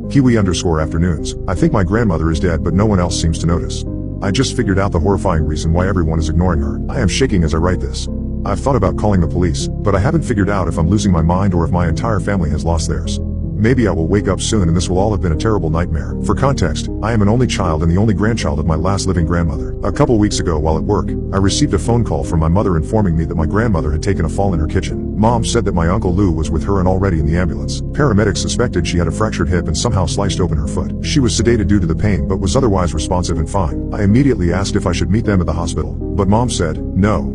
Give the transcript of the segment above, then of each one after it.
Kiwi_afternoons. I think my grandmother is dead, but no one else seems to notice. I just figured out the horrifying reason why everyone is ignoring her. I am shaking as I write this. I've thought about calling the police, but I haven't figured out if I'm losing my mind or if my entire family has lost theirs. Maybe I will wake up soon and this will all have been a terrible nightmare. For context, I am an only child and the only grandchild of my last living grandmother. A couple weeks ago while at work, I received a phone call from my mother informing me that my grandmother had taken a fall in her kitchen. Mom said that my Uncle Lou was with her and already in the ambulance. Paramedics suspected she had a fractured hip and somehow sliced open her foot. She was sedated due to the pain but was otherwise responsive and fine. I immediately asked if I should meet them at the hospital, but Mom said, no,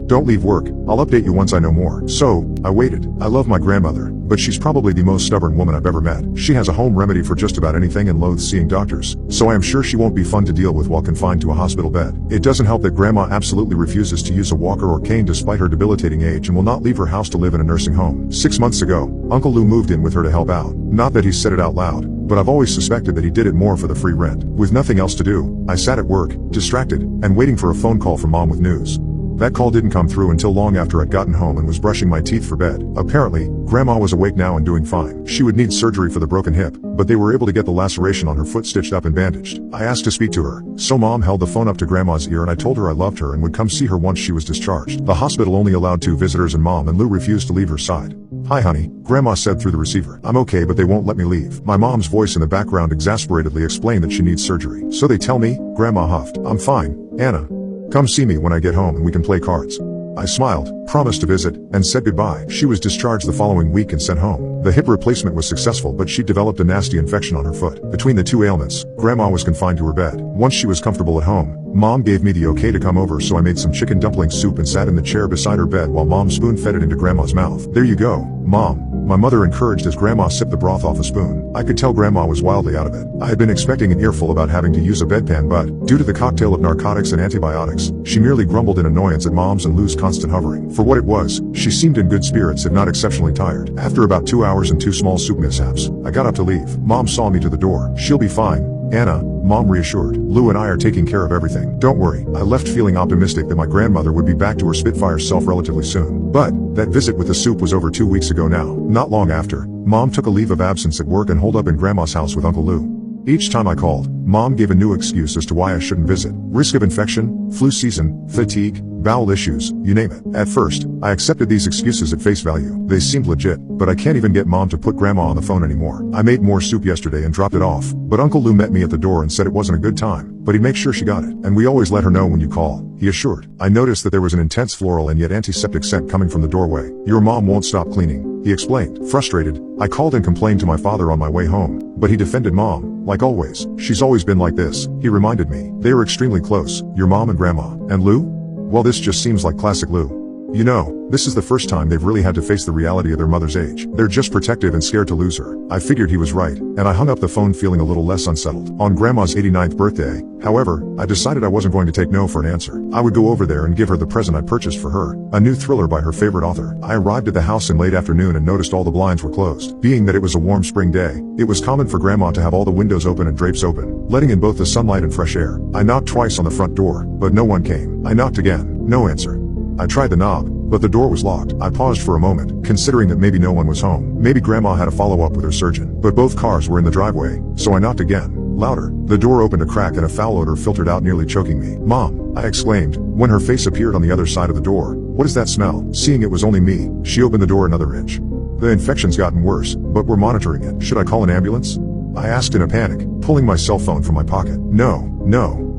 don't leave work. I'll update you once I know more. So, I waited. I love my grandmother, but she's probably the most stubborn woman I've ever met. She has a home remedy for just about anything and loathes seeing doctors, so I am sure she won't be fun to deal with while confined to a hospital bed. It doesn't help that Grandma absolutely refuses to use a walker or cane despite her debilitating age and will not leave her house to live in a nursing home. 6 months ago, Uncle Lou moved in with her to help out. Not that he said it out loud, but I've always suspected that he did it more for the free rent. With nothing else to do, I sat at work, distracted, and waiting for a phone call from Mom with news. That call didn't come through until long after I'd gotten home and was brushing my teeth for bed. Apparently, Grandma was awake now and doing fine. She would need surgery for the broken hip, but they were able to get the laceration on her foot stitched up and bandaged. I asked to speak to her, so Mom held the phone up to Grandma's ear and I told her I loved her and would come see her once she was discharged. The hospital only allowed 2 visitors and Mom and Lou refused to leave her side. Hi honey, Grandma said through the receiver. I'm okay, but they won't let me leave. My mom's voice in the background exasperatedly explained that she needs surgery. So they tell me, Grandma huffed. I'm fine, Anna. Come see me when I get home and we can play cards. I smiled, promised to visit, and said goodbye. She was discharged the following week and sent home. The hip replacement was successful, but she developed a nasty infection on her foot. Between the 2 ailments, Grandma was confined to her bed. Once she was comfortable at home, Mom gave me the okay to come over, so I made some chicken dumpling soup and sat in the chair beside her bed while Mom spoon-fed it into Grandma's mouth. There you go, Mom. My mother encouraged as Grandma sipped the broth off a spoon. I could tell Grandma was wildly out of it. I had been expecting an earful about having to use a bedpan, but, due to the cocktail of narcotics and antibiotics, she merely grumbled in annoyance at Mom's and Lou's constant hovering. For what it was, she seemed in good spirits if not exceptionally tired. After about 2 hours and 2 small soup mishaps, I got up to leave. Mom saw me to the door. She'll be fine, Anna, Mom reassured. Lou and I are taking care of everything. Don't worry. I left feeling optimistic that my grandmother would be back to her Spitfire self relatively soon. But, that visit with the soup was over 2 weeks ago now. Not long after, Mom took a leave of absence at work and holed up in Grandma's house with Uncle Lou. Each time I called, Mom gave a new excuse as to why I shouldn't visit. Risk of infection, flu season, fatigue, bowel issues, you name it. At first, I accepted these excuses at face value. They seemed legit, but I can't even get Mom to put Grandma on the phone anymore. I made more soup yesterday and dropped it off, but Uncle Lou met me at the door and said it wasn't a good time, but he'd make sure she got it. And we always let her know when you call, he assured. I noticed that there was an intense floral and yet antiseptic scent coming from the doorway. Your mom won't stop cleaning, he explained. Frustrated, I called and complained to my father on my way home, but he defended Mom. Like always, she's always been like this, he reminded me. They are extremely close, your mom and Grandma. And Lou? Well, this just seems like classic Lou. You know, this is the first time they've really had to face the reality of their mother's age. They're just protective and scared to lose her. I figured he was right, and I hung up the phone feeling a little less unsettled. On Grandma's 89th birthday, however, I decided I wasn't going to take no for an answer. I would go over there and give her the present I purchased for her, a new thriller by her favorite author. I arrived at the house in late afternoon and noticed all the blinds were closed. Being that it was a warm spring day, it was common for Grandma to have all the windows open and drapes open, letting in both the sunlight and fresh air. I knocked twice on the front door, but no one came. I knocked again. No answer. I tried the knob, but the door was locked. I paused for a moment, considering that maybe no one was home. Maybe Grandma had a follow-up with her surgeon. But both cars were in the driveway, so I knocked again. Louder. The door opened a crack and a foul odor filtered out, nearly choking me. Mom, I exclaimed, when her face appeared on the other side of the door. What is that smell? Seeing it was only me, she opened the door another inch. The infection's gotten worse, but we're monitoring it. Should I call an ambulance? I asked in a panic, pulling my cell phone from my pocket. No,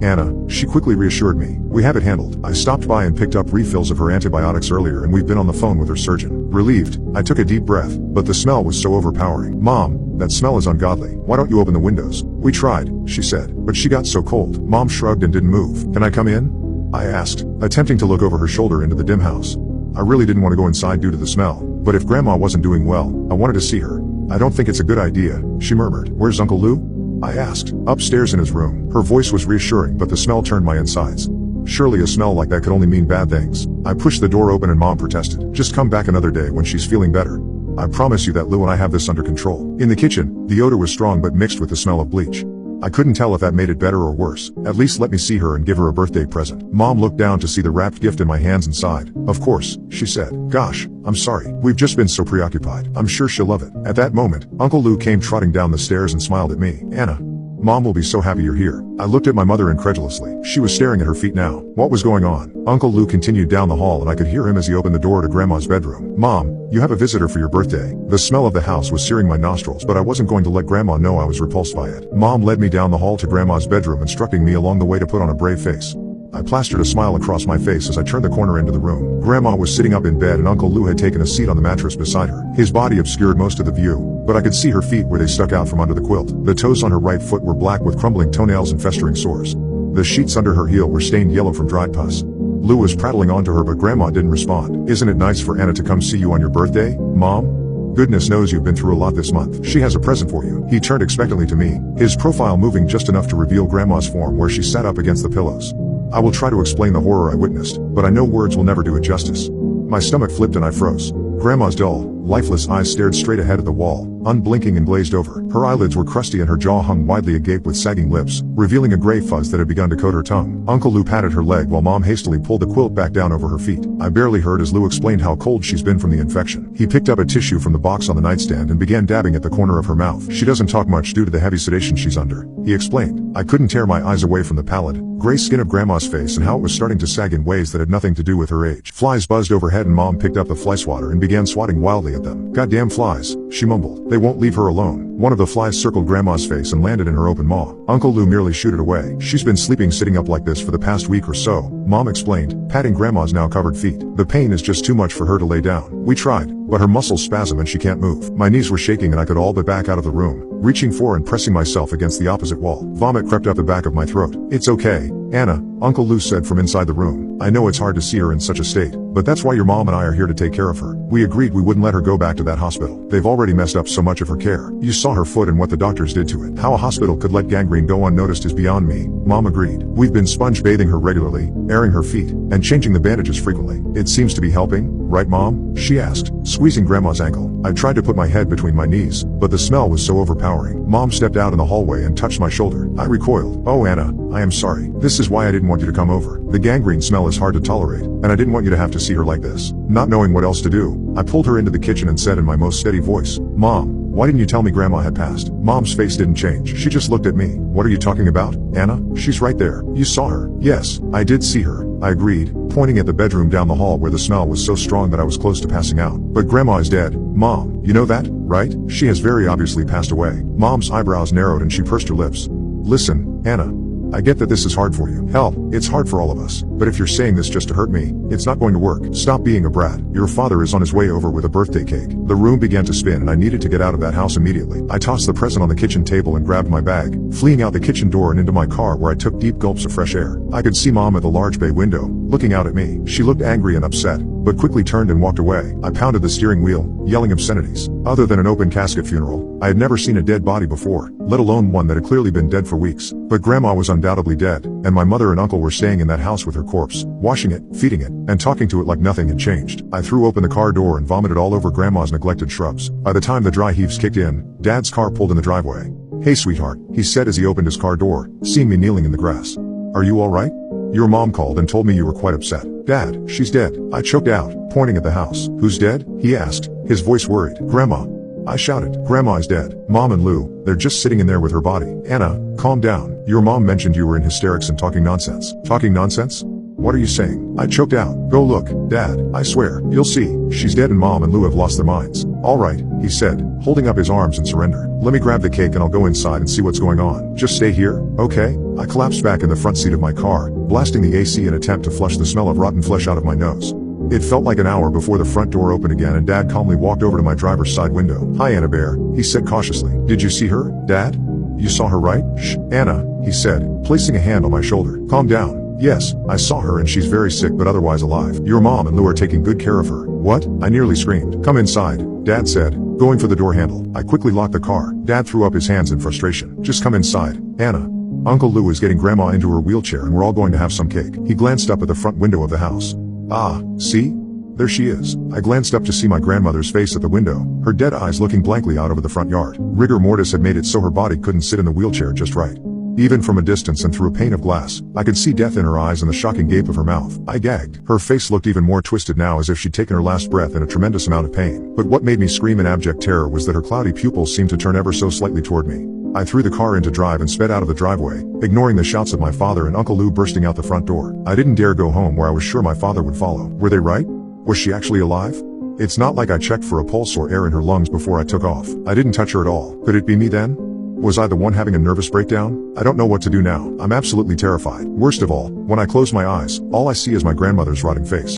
Anna, she quickly reassured me. We have it handled. I stopped by and picked up refills of her antibiotics earlier and we've been on the phone with her surgeon. Relieved, I took a deep breath, but the smell was so overpowering. Mom, that smell is ungodly. Why don't you open the windows? We tried, she said, but she got so cold. Mom shrugged and didn't move. Can I come in? I asked, attempting to look over her shoulder into the dim house. I really didn't want to go inside due to the smell, but if Grandma wasn't doing well, I wanted to see her. I don't think it's a good idea, she murmured. Where's Uncle Lou? I asked. Upstairs in his room. Her voice was reassuring, but the smell turned my insides. Surely a smell like that could only mean bad things. I pushed the door open and Mom protested. Just come back another day when she's feeling better. I promise you that Lou and I have this under control. In the kitchen, the odor was strong but mixed with the smell of bleach. I couldn't tell if that made it better or worse. At least let me see her and give her a birthday present. Mom looked down to see the wrapped gift in my hands and sighed. Of course, she said. Gosh, I'm sorry. We've just been so preoccupied. I'm sure she'll love it. At that moment, Uncle Lou came trotting down the stairs and smiled at me. Anna, Mom will be so happy you're here. I looked at my mother incredulously. She was staring at her feet now. What was going on? Uncle Lou continued down the hall and I could hear him as he opened the door to Grandma's bedroom. Mom, you have a visitor for your birthday. The smell of the house was searing my nostrils, but I wasn't going to let Grandma know I was repulsed by it. Mom led me down the hall to Grandma's bedroom, instructing me along the way to put on a brave face. I plastered a smile across my face as I turned the corner into the room. Grandma was sitting up in bed and Uncle Lou had taken a seat on the mattress beside her. His body obscured most of the view, but I could see her feet where they stuck out from under the quilt. The toes on her right foot were black with crumbling toenails and festering sores. The sheets under her heel were stained yellow from dried pus. Lou was prattling on to her, but Grandma didn't respond. Isn't it nice for Anna to come see you on your birthday, Mom? Goodness knows you've been through a lot this month. She has a present for you. He turned expectantly to me, his profile moving just enough to reveal Grandma's form where she sat up against the pillows. I will try to explain the horror I witnessed, but I know words will never do it justice. My stomach flipped and I froze. Grandma's dull, lifeless eyes stared straight ahead at the wall, unblinking and glazed over. Her eyelids were crusty and her jaw hung widely agape with sagging lips, revealing a gray fuzz that had begun to coat her tongue. Uncle Lou patted her leg while Mom hastily pulled the quilt back down over her feet. I barely heard as Lou explained how cold she's been from the infection. He picked up a tissue from the box on the nightstand and began dabbing at the corner of her mouth. She doesn't talk much due to the heavy sedation she's under, he explained. I couldn't tear my eyes away from the pallid, gray skin of Grandma's face and how it was starting to sag in ways that had nothing to do with her age. Flies buzzed overhead and Mom picked up the fly swatter and began swatting wildly at them. Goddamn flies, she mumbled. They won't leave her alone. One of the flies circled Grandma's face and landed in her open maw. Uncle Lou merely shooed it away. She's been sleeping sitting up like this for the past week or so, Mom explained, patting Grandma's now covered feet. The pain is just too much for her to lay down. We tried, but her muscles spasm and she can't move. My knees were shaking and I could all but back out of the room, reaching for and pressing myself against the opposite wall. Vomit crept up the back of my throat. It's okay, Anna, Uncle Lou said from inside the room. I know it's hard to see her in such a state, but that's why your mom and I are here to take care of her. We agreed we wouldn't let her go back to that hospital. They've already messed up so much of her care. You saw her foot and what the doctors did to it. How a hospital could let gangrene go unnoticed is beyond me, Mom agreed. We've been sponge bathing her regularly, airing her feet, and changing the bandages frequently. It seems to be helping, right Mom? She asked, squeezing Grandma's ankle. I tried to put my head between my knees, but the smell was so overpowering. Mom stepped out in the hallway and touched my shoulder. I recoiled. Oh Anna, I am sorry. This is why I didn't want you to come over. The gangrene smell is hard to tolerate, and I didn't want you to have to see her like this. Not knowing what else to do, I pulled her into the kitchen and said in my most steady voice, Mom, why didn't you tell me Grandma had passed? Mom's face didn't change. She just looked at me. What are you talking about, Anna? She's right there. You saw her. Yes, I did see her, I agreed, pointing at the bedroom down the hall where the smell was so strong that I was close to passing out. But Grandma is dead, Mom. You know that, right? She has very obviously passed away. Mom's eyebrows narrowed and she pursed her lips. Listen, Anna. I get that this is hard for you. Hell, it's hard for all of us. But if you're saying this just to hurt me, it's not going to work. Stop being a brat. Your father is on his way over with a birthday cake. The room began to spin and I needed to get out of that house immediately. I tossed the present on the kitchen table and grabbed my bag, fleeing out the kitchen door and into my car where I took deep gulps of fresh air. I could see Mom at the large bay window, looking out at me. She looked angry and upset, but quickly turned and walked away. I pounded the steering wheel, yelling obscenities. Other than an open casket funeral, I had never seen a dead body before, let alone one that had clearly been dead for weeks. But Grandma was undoubtedly dead, and my mother and uncle were staying in that house with her corpse, washing it, feeding it, and talking to it like nothing had changed. I threw open the car door and vomited all over Grandma's neglected shrubs. By the time the dry heaves kicked in, Dad's car pulled in the driveway. Hey sweetheart, he said as he opened his car door, seeing me kneeling in the grass. Are you alright? Your mom called and told me you were quite upset. Dad, she's dead. I choked out, pointing at the house. Who's dead? He asked, his voice worried. Grandma. I shouted. Grandma is dead. Mom and Lou, they're just sitting in there with her body. Anna, calm down. Your mom mentioned you were in hysterics and talking nonsense. Talking nonsense? What are you saying? I choked out. Go look, Dad. I swear, you'll see. She's dead and Mom and Lou have lost their minds. Alright, he said, holding up his arms in surrender. Let me grab the cake and I'll go inside and see what's going on. Just stay here, okay? I collapsed back in the front seat of my car, blasting the AC in an attempt to flush the smell of rotten flesh out of my nose. It felt like an hour before the front door opened again and Dad calmly walked over to my driver's side window. Hi Anna Bear, he said cautiously. Did you see her, Dad? You saw her right? Shh, Anna, he said, placing a hand on my shoulder. Calm down. Yes, I saw her and she's very sick but otherwise alive. Your mom and Lou are taking good care of her. What? I nearly screamed. Come inside, Dad said, going for the door handle. I quickly locked the car. Dad threw up his hands in frustration. Just come inside, Anna. Uncle Lou is getting Grandma into her wheelchair and we're all going to have some cake. He glanced up at the front window of the house. Ah, see? There she is. I glanced up to see my grandmother's face at the window, her dead eyes looking blankly out over the front yard. Rigor mortis had made it so her body couldn't sit in the wheelchair just right. Even from a distance and through a pane of glass, I could see death in her eyes and the shocking gape of her mouth. I gagged. Her face looked even more twisted now, as if she'd taken her last breath in a tremendous amount of pain. But what made me scream in abject terror was that her cloudy pupils seemed to turn ever so slightly toward me. I threw the car into drive and sped out of the driveway, ignoring the shouts of my father and Uncle Lou bursting out the front door. I didn't dare go home where I was sure my father would follow. Were they right? Was she actually alive? It's not like I checked for a pulse or air in her lungs before I took off. I didn't touch her at all. Could it be me then? Was I the one having a nervous breakdown? I don't know what to do now. I'm absolutely terrified. Worst of all, when I close my eyes, all I see is my grandmother's rotting face.